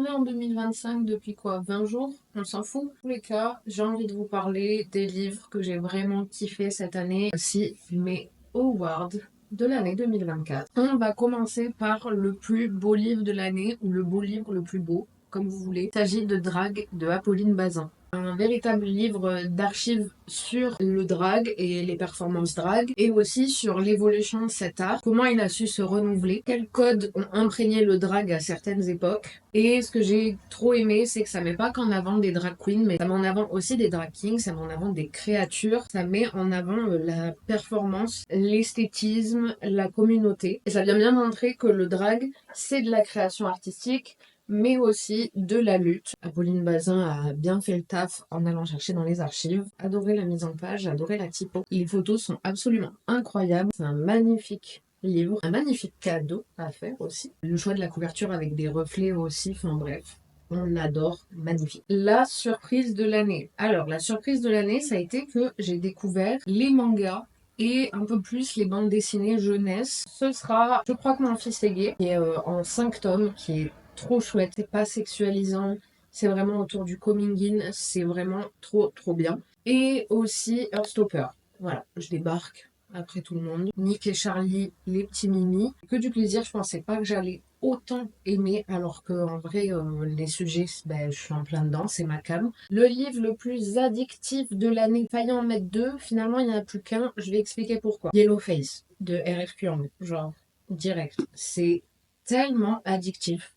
est en 2025 depuis quoi? 20 jours? On s'en fout. En tous les cas, j'ai envie de vous parler des livres que j'ai vraiment kiffé cette année. Voici mes awards de l'année 2024. On va commencer par le plus beau livre de l'année, ou le beau livre le plus beau, comme vous voulez. Il s'agit de Drague de Apolline Bazin. Un véritable livre d'archives sur le drag et les performances drag, et aussi sur l'évolution de cet art, comment il a su se renouveler, quels codes ont imprégné le drag à certaines époques. Et ce que j'ai trop aimé, c'est que ça met pas qu'en avant des drag queens, mais ça met en avant aussi des drag kings, ça met en avant des créatures, ça met en avant la performance, l'esthétisme, la communauté. Et ça vient bien montrer que le drag, c'est de la création artistique, mais aussi de la lutte. Apolline Bazin a bien fait le taf en allant chercher dans les archives. Adoré la mise en page, adoré la typo. Les photos sont absolument incroyables. C'est un magnifique livre, un magnifique cadeau à faire aussi. Le choix de la couverture avec des reflets aussi, enfin bref. On adore, magnifique. La surprise de l'année. Alors, la surprise de l'année, ça a été que j'ai découvert les mangas et un peu plus les bandes dessinées jeunesse. Ce sera Je crois que mon fils est gay, qui est en 5 tomes, qui est trop chouette. C'est pas sexualisant, c'est vraiment autour du coming in, c'est vraiment trop trop bien. Et aussi Heartstopper. Voilà, je débarque après tout le monde. Nick et Charlie, les petits Mimi. Que du plaisir, je pensais pas que j'allais autant aimer, alors que en vrai, les sujets, ben, je suis en plein dedans, c'est ma came. Le livre le plus addictif de l'année, failli en mettre deux, finalement il n'y en a plus qu'un, je vais expliquer pourquoi. Yellowface, de R.F. Kuang, genre, direct. C'est tellement addictif.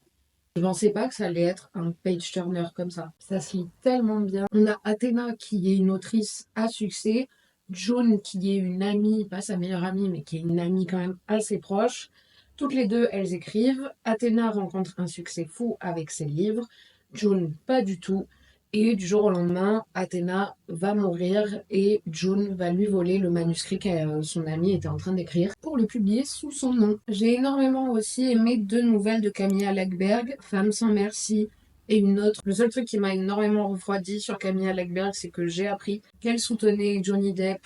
Je pensais pas que ça allait être un page turner comme ça. Ça se lit tellement bien. On a Athéna qui est une autrice à succès, June qui est une amie, pas sa meilleure amie, mais qui est une amie quand même assez proche. Toutes les deux, elles écrivent. Athéna rencontre un succès fou avec ses livres. June, pas du tout. Et du jour au lendemain, Athéna va mourir et June va lui voler le manuscrit que son ami était en train d'écrire pour le publier sous son nom. J'ai énormément aussi aimé deux nouvelles de Camilla Läckberg, Femme sans merci et une autre. Le seul truc qui m'a énormément refroidi sur Camilla Läckberg, c'est que j'ai appris qu'elle soutenait Johnny Depp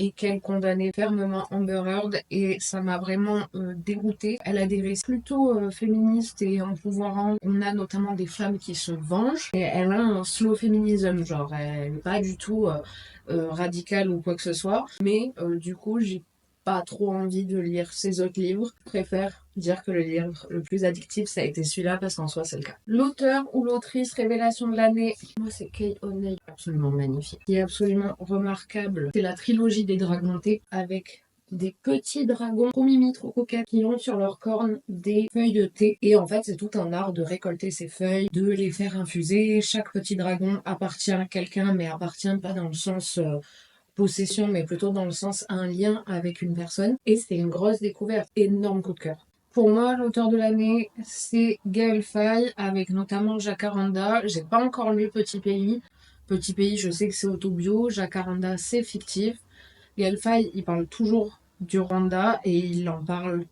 et qu'elle condamnait fermement Amber Heard, et ça m'a vraiment dégoûtée. Elle a des risques plutôt féministes et empouvoirants. On a notamment des femmes qui se vengent, et elle a un slow féminisme, genre elle n'est pas du tout radicale ou quoi que ce soit, mais du coup j'ai pas trop envie de lire ses autres livres. Je préfère dire que le livre le plus addictif, ça a été celui-là, parce qu'en soi, c'est le cas. L'auteur ou l'autrice révélation de l'année, moi, c'est Kay O'Neill. Absolument magnifique. Qui est absolument remarquable. C'est la trilogie des Dragontés, avec des petits dragons trop mimi, trop coquettes, qui ont sur leurs cornes des feuilles de thé. Et en fait, c'est tout un art de récolter ces feuilles, de les faire infuser. Chaque petit dragon appartient à quelqu'un, mais appartient pas dans le sens possession, mais plutôt dans le sens un lien avec une personne. Et c'est une grosse découverte. Énorme coup de cœur. Pour moi, l'auteur de l'année, c'est Gaël Faye, avec notamment Jacaranda. J'ai pas encore lu Petit Pays. Petit Pays, je sais que c'est autobio. Jacaranda, c'est fictif. Gaël Faye, il parle toujours du Rwanda et il en parle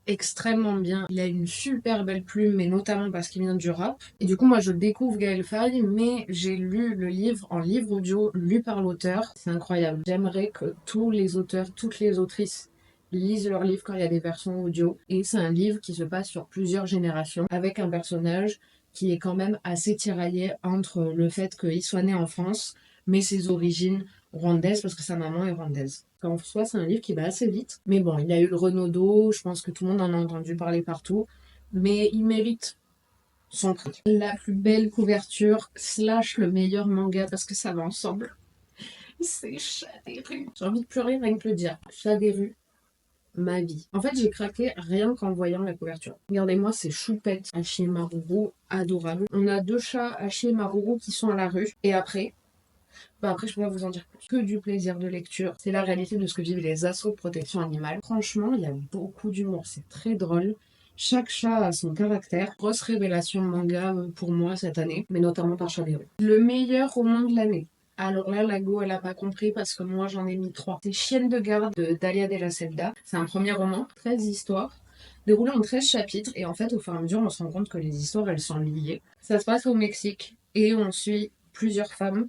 extrêmement bien. Il a une super belle plume, mais notamment parce qu'il vient du rap. Et du coup, moi, je découvre Gaël Faye, mais j'ai lu le livre en livre audio, lu par l'auteur. C'est incroyable. J'aimerais que tous les auteurs, toutes les autrices lisent leurs livres quand il y a des versions audio. Et c'est un livre qui se passe sur plusieurs générations, avec un personnage qui est quand même assez tiraillé entre le fait qu'il soit né en France, mais ses origines rwandaise, parce que sa maman est rwandaise. En soi, c'est un livre qui va assez vite. Mais bon, il a eu le Renaudot, je pense que tout le monde en a entendu parler partout. Mais il mérite son prix. La plus belle couverture, slash le meilleur manga, parce que ça va ensemble. C'est Chat des rues. J'ai envie de pleurer rien que le dire. Chat des rues, ma vie. En fait, j'ai craqué rien qu'en voyant la couverture. Regardez-moi ces choupettes Hachi et Maruru, adorables. On a deux chats Hachi et Maruru qui sont à la rue. Et après, je pourrais vous en dire plus. Que du plaisir de lecture. C'est la réalité de ce que vivent les assos de protection animale. Franchement, il y a beaucoup d'humour. C'est très drôle. Chaque chat a son caractère. Grosse révélation manga pour moi cette année, mais notamment par Chat des rues. Le meilleur roman de l'année. Alors là, Lago, elle a pas compris parce que moi, j'en ai mis 3. C'est Chienne de garde de Dalia de la Selda. C'est un premier roman, 13 histoires, déroulé en 13 chapitres. Et en fait, au fur et à mesure, on se rend compte que les histoires, elles sont liées. Ça se passe au Mexique et on suit plusieurs femmes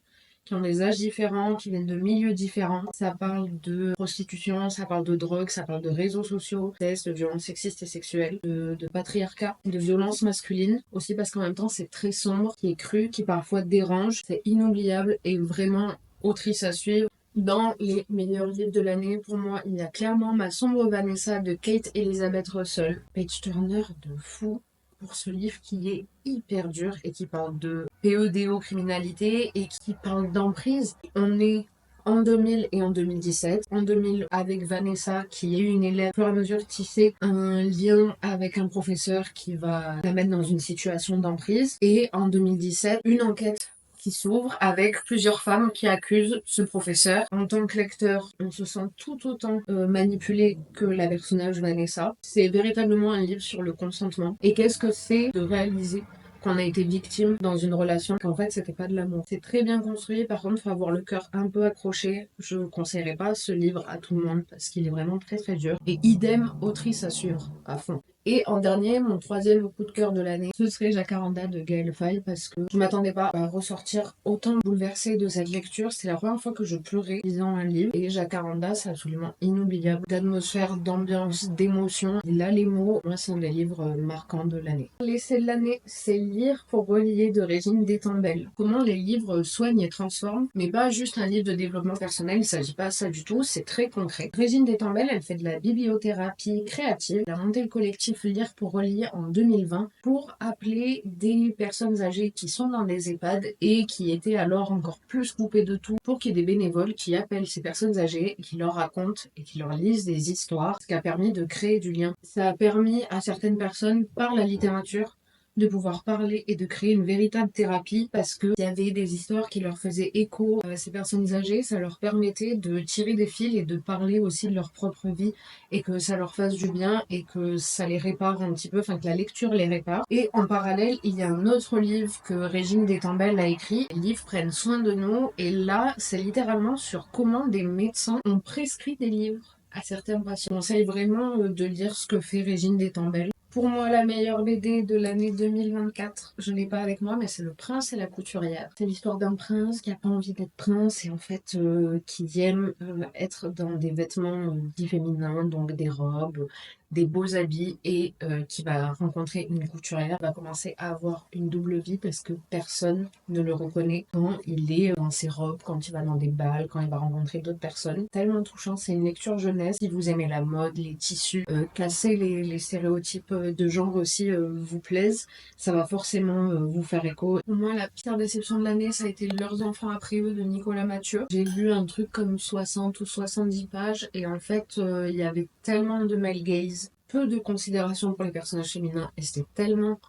qui ont des âges différents, qui viennent de milieux différents. Ça parle de prostitution, ça parle de drogue, ça parle de réseaux sociaux, de violences sexistes et sexuelles, de patriarcat, de violences masculines. Aussi parce qu'en même temps, c'est très sombre, qui est cru, qui parfois dérange. C'est inoubliable et vraiment autrice à suivre. Dans les meilleurs livres de l'année, pour moi, il y a clairement Ma sombre Vanessa de Kate Elizabeth Russell. Page Turner de fou pour ce livre qui est hyper dur et qui parle de pédocriminalité et qui parle d'emprise. On est en 2000 et en 2017. En 2000, avec Vanessa, qui est une élève, au fur et à mesure tisser un lien avec un professeur qui va la mettre dans une situation d'emprise. Et en 2017, une enquête qui s'ouvre avec plusieurs femmes qui accusent ce professeur. En tant que lecteur, on se sent tout autant manipulé que la personnage Vanessa. C'est véritablement un livre sur le consentement. Et qu'est-ce que c'est de réaliser qu'on a été victime dans une relation, qu'en fait c'était pas de l'amour. C'est très bien construit, par contre il faut avoir le cœur un peu accroché. Je ne conseillerais pas ce livre à tout le monde parce qu'il est vraiment très très dur. Et idem, autrice à suivre à fond. Et en dernier, mon troisième coup de cœur de l'année, ce serait Jacaranda de Gaël Faye parce que je m'attendais pas à ressortir autant bouleversée de cette lecture. C'est la première fois que je pleurais lisant un livre et Jacaranda, c'est absolument inoubliable d'atmosphère, d'ambiance, d'émotion. Et là, les mots, moi, sont des livres marquants de l'année. L'essai de l'année, c'est Lire pour relier de Régine Détambel. Comment les livres soignent et transforment, mais pas juste un livre de développement personnel, il s'agit pas de ça du tout, c'est très concret. Régine Détambel, elle fait de la bibliothérapie créative, elle a monté le collectif Lire pour relier en 2020 pour appeler des personnes âgées qui sont dans des EHPAD et qui étaient alors encore plus coupées de tout pour qu'il y ait des bénévoles qui appellent ces personnes âgées, qui leur racontent et qui leur lisent des histoires, ce qui a permis de créer du lien. Ça a permis à certaines personnes, par la littérature, de pouvoir parler et de créer une véritable thérapie parce qu'il y avait des histoires qui leur faisaient écho à ces personnes âgées, ça leur permettait de tirer des fils et de parler aussi de leur propre vie et que ça leur fasse du bien et que ça les répare un petit peu, enfin que la lecture les répare. Et en parallèle, il y a un autre livre que Régine Détambel a écrit, les livres prennent soin de nous et là, c'est littéralement sur comment des médecins ont prescrit des livres à certains patients. Je conseille vraiment de lire ce que fait Régine Détambel. Pour moi, la meilleure BD de l'année 2024, je l'ai pas avec moi, mais c'est Le Prince et la Couturière. C'est l'histoire d'un prince qui a pas envie d'être prince et en fait qui aime être dans des vêtements dits féminins, donc des robes, des beaux habits et qui va rencontrer une couturière, va commencer à avoir une double vie parce que personne ne le reconnaît quand il est dans ses robes, quand il va dans des balles, quand il va rencontrer d'autres personnes. Tellement touchant, c'est une lecture jeunesse. Si vous aimez la mode, les tissus, casser les stéréotypes de genre aussi vous plaisent, ça va forcément vous faire écho. Pour moi, la pire déception de l'année, ça a été Leurs enfants après eux de Nicolas Mathieu. J'ai lu un truc comme 60 ou 70 pages et en fait, il y avait tellement de male gaze, peu de considération pour les personnages féminins et c'était tellement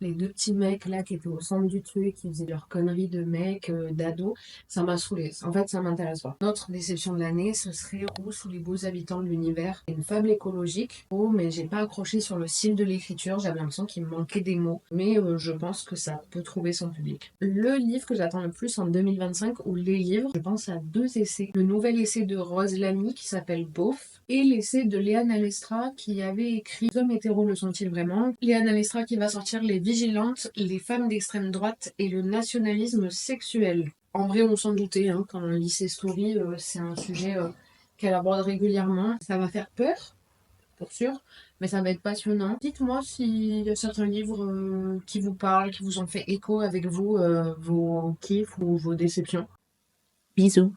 les deux petits mecs là qui étaient au centre du truc, qui faisaient leurs conneries de mecs, d'ados, ça m'a saoulée. En fait, ça m'intéresse pas. Notre déception de l'année, ce serait Rousse ou les beaux habitants de l'univers. Une fable écologique. Oh, mais j'ai pas accroché sur le style de l'écriture, j'avais l'impression qu'il me manquait des mots. Mais je pense que ça peut trouver son public. Le livre que j'attends le plus en 2025, ou les livres, je pense à deux essais. Le nouvel essai de Rose Lamy qui s'appelle Beauf, et l'essai de Léane Alestra qui avait écrit Les hommes hétéros le sont-ils vraiment. Léane Alestra qui va sortir Les Vigilantes, les femmes d'extrême droite et le nationalisme sexuel. En vrai, on s'en doutait, hein, quand on lit ses stories, c'est un sujet qu'elle aborde régulièrement. Ça va faire peur, pour sûr, mais ça va être passionnant. Dites-moi s'il y a certains livres qui vous parlent, qui vous ont fait écho avec vous, vos kiffs ou vos déceptions. Bisous.